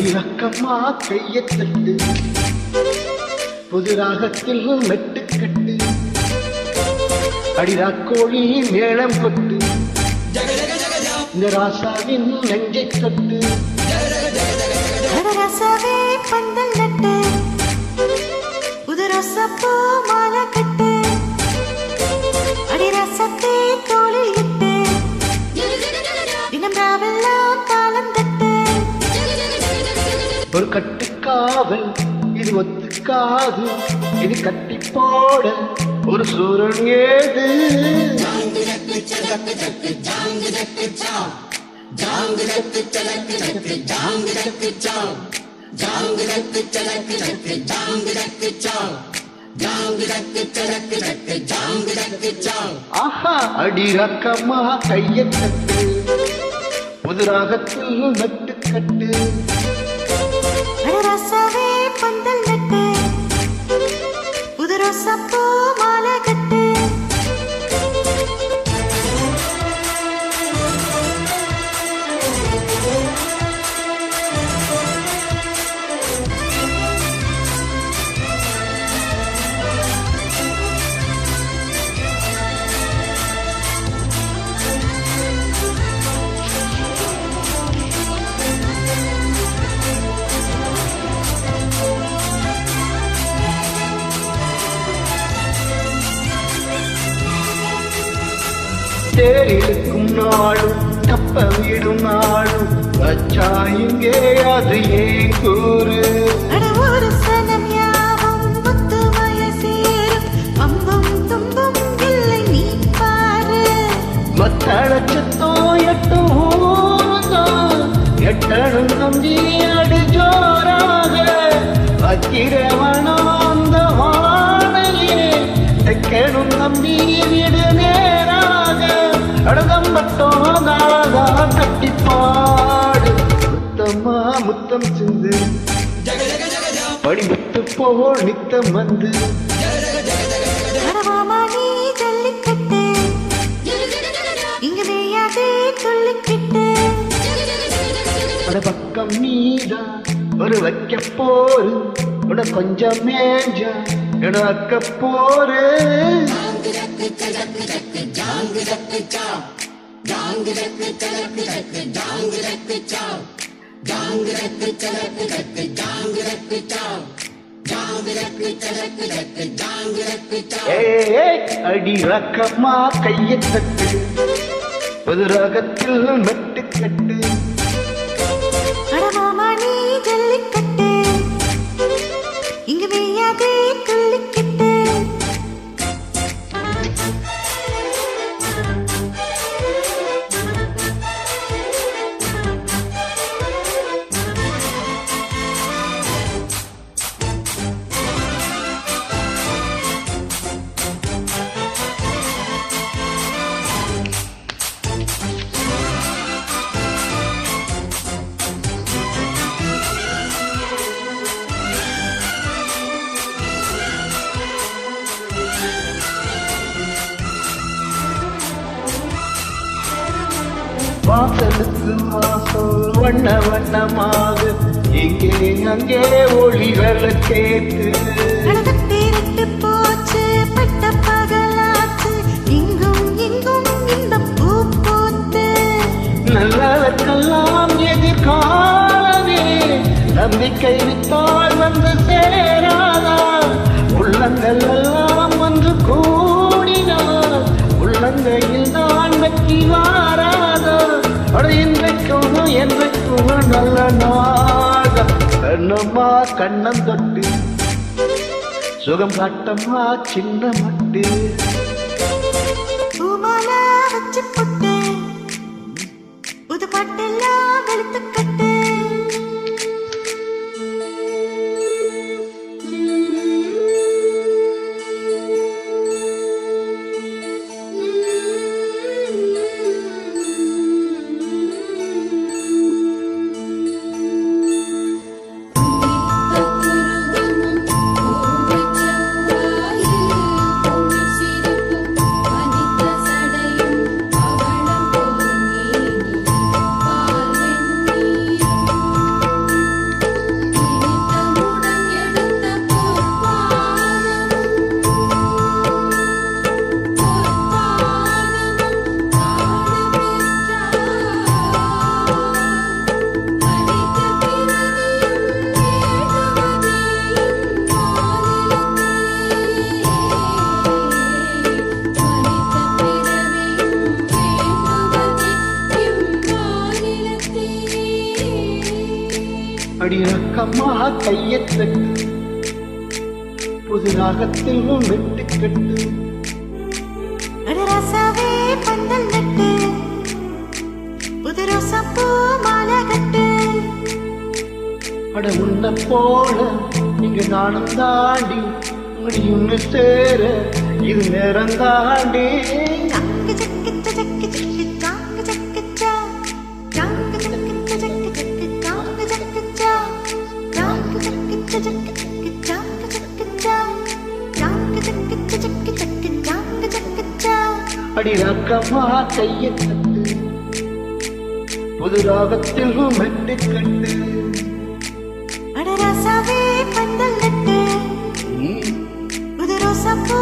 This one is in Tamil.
அடிரக்கம்மா கையத் தட்டு புது ராகத்தில் மெட்டுக்கட்டு அடிராக்கோழி மேளம் கொட்டு இந்த ராசாவின் நெஞ்சை தொட்டு ரசாவே பந்தல் நட்டு புது ரசப்பூ மாலை கட்டு அடி ரசத்தை தோளில் இட்டு தினம் ராவெல்லாம் தாளம் தட்டு ஒரு கட்டுக்காவல் இது ஒத்துக்காது இது கட்டி போட ஒரு சூரன் ஏது ஆஹா அடிரக்கம்மா கையத் தட்டு புது ராகத்தில் மெட்டுக்கட்டு ரசாவே பந்தல் நட்டு புது ரசப்பூ மாலை கட்டு தேரிழுக்கும் நாளும் கப்ப விடும் நாளும் வச்சா இங்கே அது ஏன் கூறு ஒரு சனம் யாவும் முத்து வயசேரும் அம்பும் தும்பும் இல்லை நீ பாரு மத்தளச்சத்தோ எட்டும் ஊர்தான் எட்டணும் நம்பி அடு ஜோராக வச்சிரவனோ அந்த வானையே தெக்கணும் நம்பி விடு நேராக அடதம்பட்டோம் நாளா கட்டிப்பாடு முத்தம்மா முத்தம் சிந்து படிமுத்து போல் நித்தம் வந்து கடவாமா நீ ஜல்லிக்கட்டு இங்கு மேயாதே துள்ளிக்கிட்டு அட பக்கம் நீதான் ஒரு வைக்க போரு உட கொஞ்சம் மேஞ்சா எட அக்க போரு அடி ரக்கம்மா கையத் தட்டு புது ராகத்தில் மெட்டுக்கட்டு கடவாமா நீ ஜல்லிக்கட்டு இங்கு மேயாதே துள்ளிக்கிட்டு வாசலுக்கு வாசல் வண்ண வண்ணமாக இங்கே அங்கே ஒளிகள கேட்டு கடகத்தேரிட்டு போச்சு பட்ட பகலாச்சு இங்கும் இங்கும் இந்த பூ பூத்து நல்லதற்கெல்லாம் எதிர்காலமே நம்பிக்கை வித்தால் வந்து சேராதா உள்ளங்கள் எல்லாம் ஒன்று கூடினார் உள்ளங்கையில் தான் வெற்றி வாராதா அட இன்றைக்கும் என்றைக்கும் நல்ல நாள் கண்ணம்மா கண்ணம் தொட்டு சுகம் காட்டம்மா சின்ன மட்டு பூமாலா வச்சு போட்டு புது பாட்டெல்லாம் வெளுத்து கட்டு சிறப்பு அனித்த சடையும் அவளம் போல் அடிரக்கம்மா கையத்தட்டு புது ராகத்திலும் வெட்டுக்கட்டு அட ராசாவே பந்தல் நட்டு புது ரோசா பூ மாலை கட்டு அட உன்னை போல இங்க நானும் தாண்டி முடியும் சேர இது நேரம் தாண்டி ஜாங்கு ஜக்கு ஜக்கு ஜக்கு ஜாங்கு ஜக்கு ஜா ஜாங்கு ஜக்கு ஜக்கு ஜக்கு ஜாங்கு ஜக்கு ஜா ஜாங்கு ஜக்கு ஜக்கு ஜக்கு ஜாங்கு ஜக்கு ஜா ஜாங்கு ஜக்கு ஜக்கு ஜக்கு ஜாங்கு ஜக்கு ஜா அடி ரக்கம்மா கையத்தட்டு புது ராகத்திலும் வெட்டுக்கட்டு அட ராசாவே பந்தல் நட்டு புது ரோசா பூ